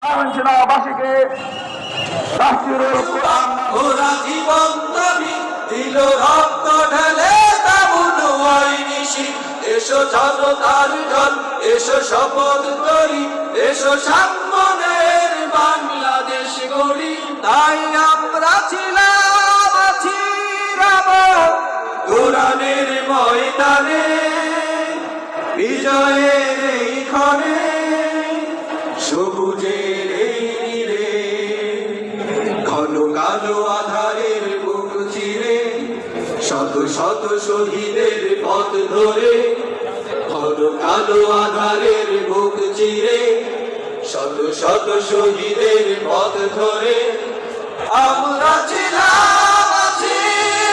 সেনাবাসীকে রাষ্ট্রীয় কোরআন ওরা জীবন দাবি দিল রক্ত ঢেলে তাবুন ওয়াইনিশি এসো জনতার ঢল এসো শপথ করি এসো সামনের বাংলাদেশ গড়ি তাই আমরা ছিলাম আছি রব কোরআনের ময়দানে বিজয়ের এই ক্ষণে সবুজের এই নীড়ে ঘন কালো আধারের বুক চিরে শত শত শহীদের পথ ধরে ঘন কালো আধারের বুক চিরে শত শত শহীদের পথ ধরে আমরা ছিলাম আছি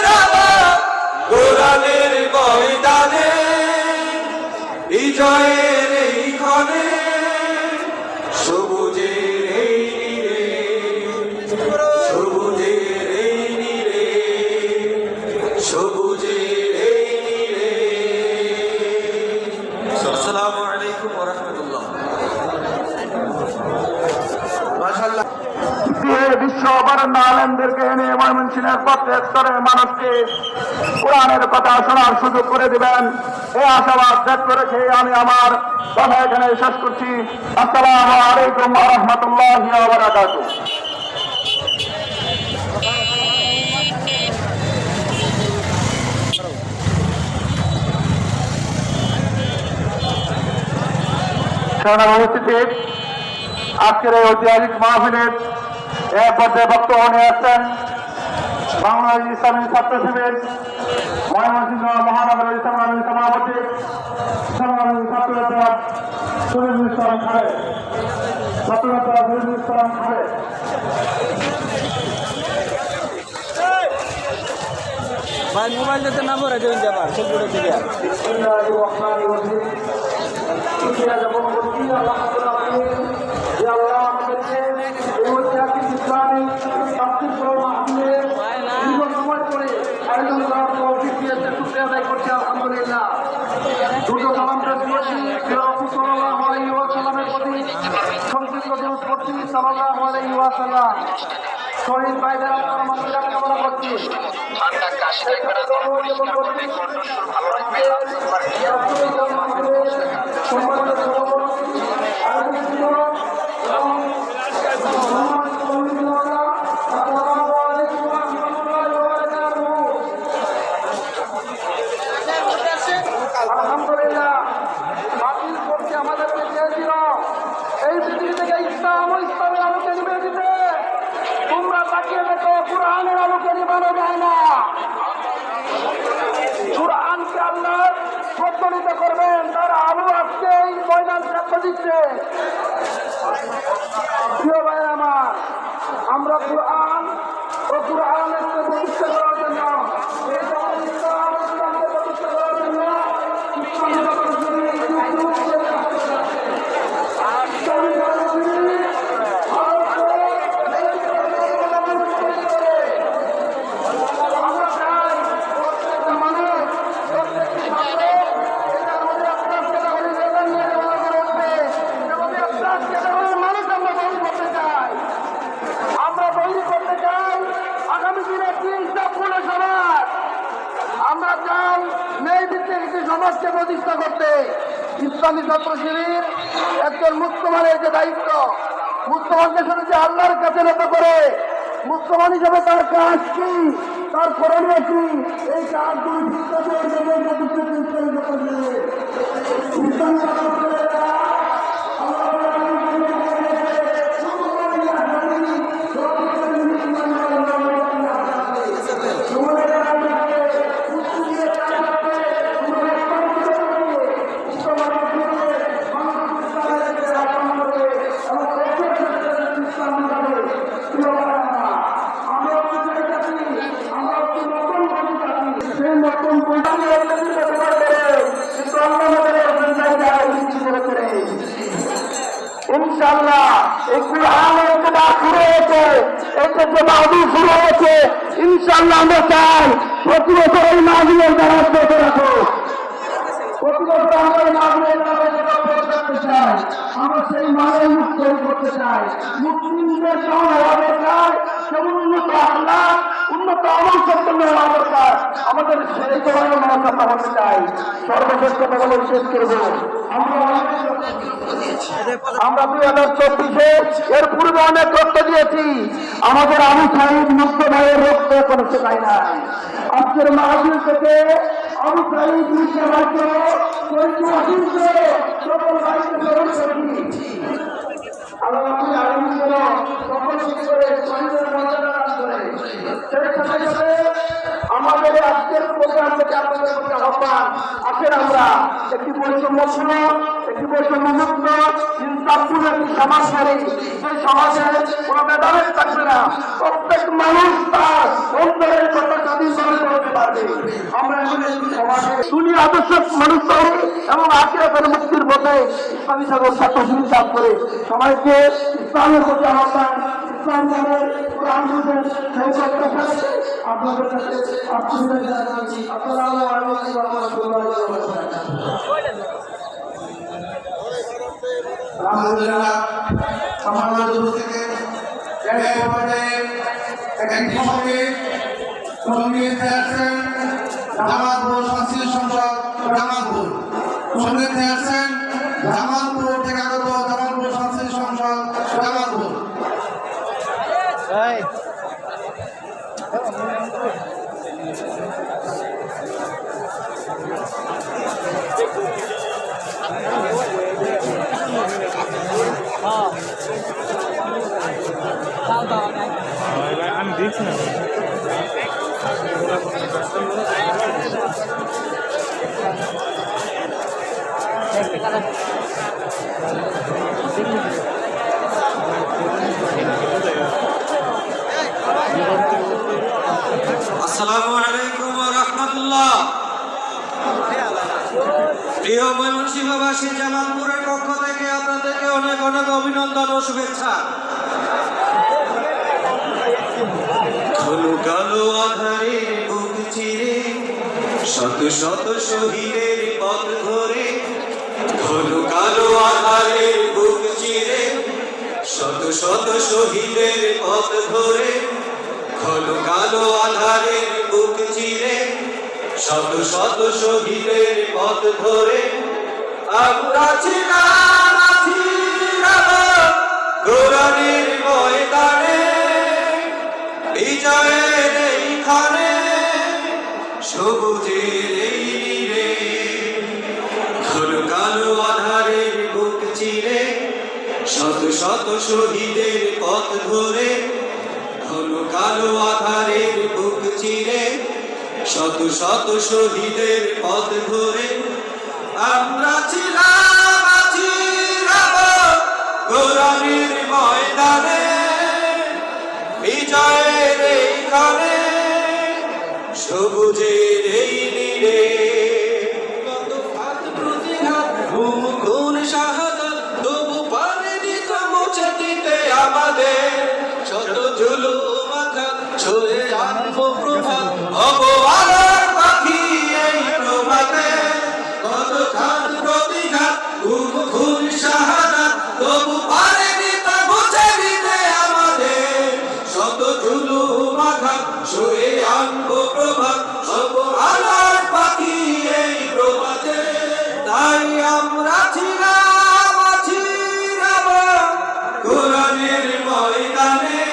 রব কোরআনের ময়দানে বিজয়ের এই ক্ষণে সবুজের এই নীড়ে সবুজের এই নীড়ে সবুজের এই নীড়ে। আসসালামু আলাইকুম ওয়া রাহমাতুল্লাহ। মাশাআল্লাহ বিশ্ব বরেণ্য আলেমদেরকে এনে ময়মনসিংহের প্রত্যেক স্তরের মানুষকে কোরআনের কথা শোনার সুযোগ করে দিবেন এই আশাবাদ ব্যক্ত রেখে আমি আমার কথা এখানে শেষ করছি। আসসালামু আলাইকুম ওয়া রাহমাতুল্লাহি ওয়া বারাকাতুহু। উপস্থিত আজকের এই ঐতিহাসিক মাহফিলের এক পর্যায়ে বক্তব্য নিয়ে আসছেন বাংলাদেশ ইসলামী ছাত্র শিবির ময়মনসিংহ মহানগরের ইসলামী সভাপতি সংগ্রামী ছাত্রনেতা শহীদুল ইসলাম খালেদ ছাত্রনেতা শহীদুল ইসলাম খালেদ। ভাই মোবাইল দিতে না পড়ে দেবেন যাবার সেগুলো থেকে শহীদ ভাইদের কামনা করছি। ঠান্ডা কাশি লাগবে না, পরিষ্কার করবে, কণ্ঠস্বর ভালো রাখবে। আলহামদুলিল্লাহ বাতিল করতে আমাদেরকে চেয়েছিল এই পৃথিবী থেকে ইসলাম ও ইসলামের আলোকে নিবে দিতে। তোমরা তাকিয়ে দেখো কুরআনের আলোকে নিবানো যায় না। কুরআনকে আল্লাহ প্রজ্বলিত করবেন, তার আলো আজকে এই ময়দান সাক্ষ্য দিচ্ছে। প্রিয় ভাই আমার, আমরা কুরআন ও কুরআনের প্রতিষ্ঠা করার জন্য এই জামাত ইসলাম ইসলামকে প্রতিষ্ঠা করার জন্য আমরা চাই ন্যায় ভিত্তিক একটি সমাজকে প্রতিষ্ঠা করতে। ইসলামী ছাত্র শিবির একজন মুসলমানের যে দায়িত্ব, মুসলমানকে শুধু যে আল্লাহর কাছে নত করে, মুসলমান হিসেবে তার কাজ কি, তার করণীয় কি, এই কাজগুলি ইনশাআল্লাহ এই কুরআনের যে ডাক শুরু হয়েছে, এটা যে মাহফিল শুরু হয়েছে, ইনশাআল্লাহ আমরা চাই প্রতি বছর এই মাহফিলের দ্বারা পেতে রাখো। প্রতি বছর আমরা এই মাহফিলের দ্বারা চাই, আমরা সেই মানে মুক্ত করতে চাই। মুসলিমদের যেমন হওয়া দরকার, যেমন উন্নত আল্লাহ উন্নত আমল সম্পন্ন হওয়া দরকার, আমাদের সেই ধরনের মানবতা হতে চাই। সর্বশেষ কথা বলে শেষ করবো, আমরা 2024-এ এর পূর্বে অনেক রক্ত দিয়েছি, আমাদের আবু সাইদ মুক্ত ভাইয়ের রক্ত কোনো শেখাই নাই। আজকের মাহফিল থেকে আবু সাইদ মুক্ত ভাইকে সকল ভাইকে স্মরণ করি। আল্লাহ রাব্বুল আলামিন যেন সকল কিছু করে শহীদের মর্যাদা দান করে। সেই সাথে সাথে আমাদের আজকের প্রোগ্রাম থেকে আপনাদের প্রতি আহ্বান, আসেন আমরা একটি বৈষম্যপূর্ণ, একটি বৈষম্যমুক্ত ইনসাফপূর্ণ একটি সমাজ করি। সেই সমাজে কোনো ভেদাভেদ থাকবে না, প্রত্যেক মানুষ তার অন্তরের কথা স্বাধীনভাবে করতে পারবে। আমরা এমন একটি সমাজে দুনিয়া আদর্শ মানুষ তৈরি এবং আখিরাতের মুক্তির পথে ইসলামী সাগর ছাত্র হিসাব করে সবাইকে ইসলামের প্রতি আহ্বান, ইসলাম ধর্মের কোরআন বুঝেন সেই প্রত্যাশা আপনাদের কাছে আসসালামু আলাইকুম ওয়া রাহমাতুল্লাহি ওয়া বারাকাতুহু। আলহামদুলিল্লাহ, সমাজ থেকে একটি সঙ্গে সঙ্গে আছেন জামালপুর সংসদীয় সংসদ জামালপুর, সঙ্গে আছেন জামালপুর থেকে আগত জামালপুর সংসদীয় সংসদ জামালপুর। আমি দেখছি না। আসসালামু আলাইকুম ওয়া রাহমাতুল্লাহ। প্রিয় ময়মনসিংহবাসী, জামালপুরের পক্ষ থেকে আপনাদেরকে অনেক অনেক অভিনন্দন ও শুভেচ্ছা। কালো আধারে বুক চিরে শত শত শহীদের পথ ধরে, কালো আধারে বুক চিরে শত শত শহীদের পথ ধরে, কালো আধারের বুক চিরে শত শত শহীদের পথ ধরে, আমরা ছিলাম আছি কোরআনের ময়দানে, বিজয়ের এইখানে সবুজের এই নীড়ে, কালো আধারের বুক চিরে শত শত শহীদের পথ ধরে, কালো আধারের বুক চিরে শত শত শহীদের পথ ধরে, আমরা ছিলাম আছি কোরআনের ময়দানে, বিজয়ের এইখানে সবুজের এই নীড়ে, খুন শাহাদাত তবু পারেনি তো মুছে দিতে আমাদের, শত জুলুম আঘাত ছুঁয়ে আনবো প্রভাত, হব আলোর পাখি এই প্রভাতে, কত ঘাত প্রতিঘাত খুন শাহাদাত তবু পারেনি তো মুছে দিতে আমাদের, শত জুলুম আঘাত ছুঁয়ে আনবো প্রভাত, হব আলোর পাখি এই প্রভাতে। তাই আমরা ছিলাম আছি কোরআনের ময়দানে,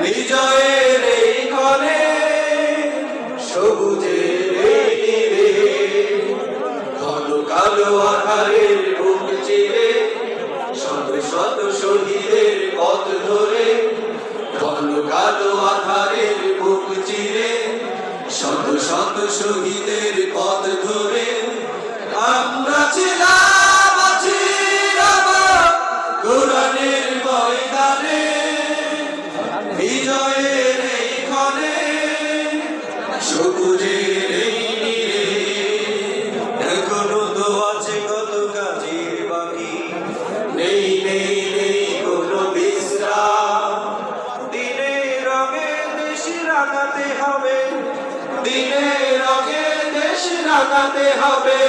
বিজয়ের এই ক্ষণে সবুজের এই নীড়ে, কালো আধারের বুক চিরে শত শত শহীদের পথ ধরে, কালো আধারের বুক চিরে শত শত শহীদের পথ ধরে, আমরা ছিলাম আছি কোরআনের ময়দানে, বিজয়ের এই ক্ষণে সবুজের এই নীড়ে, এখনো তো আছে কত কাজের বাকি, নেই নেই নেই কোনো বিশ্রাম, দিনের রঙে দেশ রাঙাতে হবে, দিনের রঙে দেশ রাঙাতে হবে,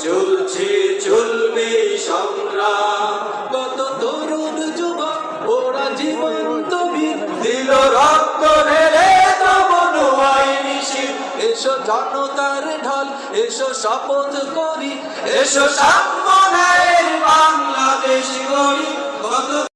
চলছে চলবে সংগ্রাম। কত তরুণ যুবক ওরা জীবন্ত বীর দিল রক্ত ঢেলে তবু আইনি শির। এসো জনতার ঢল, এসো শপথ করি, এসো সাম্য ন্যায়ের বাংলাদেশ গড়ি। কত